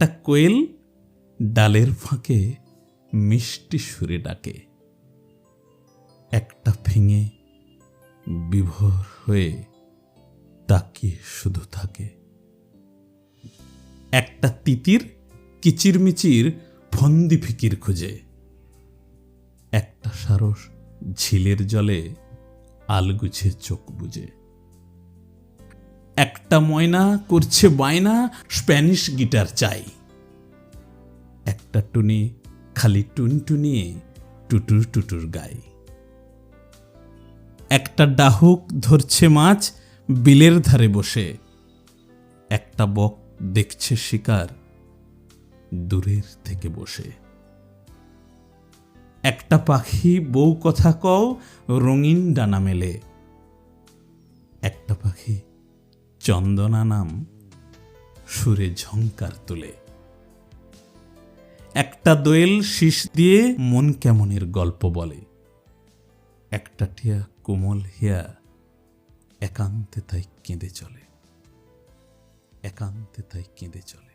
একটা কোয়েল ডালের ফাঁকে মিষ্টি সুরে ডাকে, একটা ফিঙে বিভোর হয়ে তাকিয়ে শুধু থাকে, একটা তিতির কিচিরমিচির ফন্দি ফিকির খুঁজে, একটা সারস ঝিলের জলে আলগুছে চোখ বুজে, একটা ময়না করছে বায়না স্প্যানিশ গিটার চাই, একটা টুনি খালি টুনটুনিয়ে টুটুর টুটুর গায়, একটা ডাহুক ধরছে মাছ বিলের ধারে বসে, একটা বক দেখছে শিকার দূরের থেকে বসে, একটা পাখি বউ কথা কও রঙিন ডানা মেলে, একটা পাখি চন্দনা নাম সুরে ঝংকার তুলে, একটা দোয়েল শীষ দিয়ে মন কেমনের গল্প বলে, একটা টিয়া কোমল হিয়া একান্তে তাই কেঁদে চলে, একান্তে তাই কেঁদে চলে।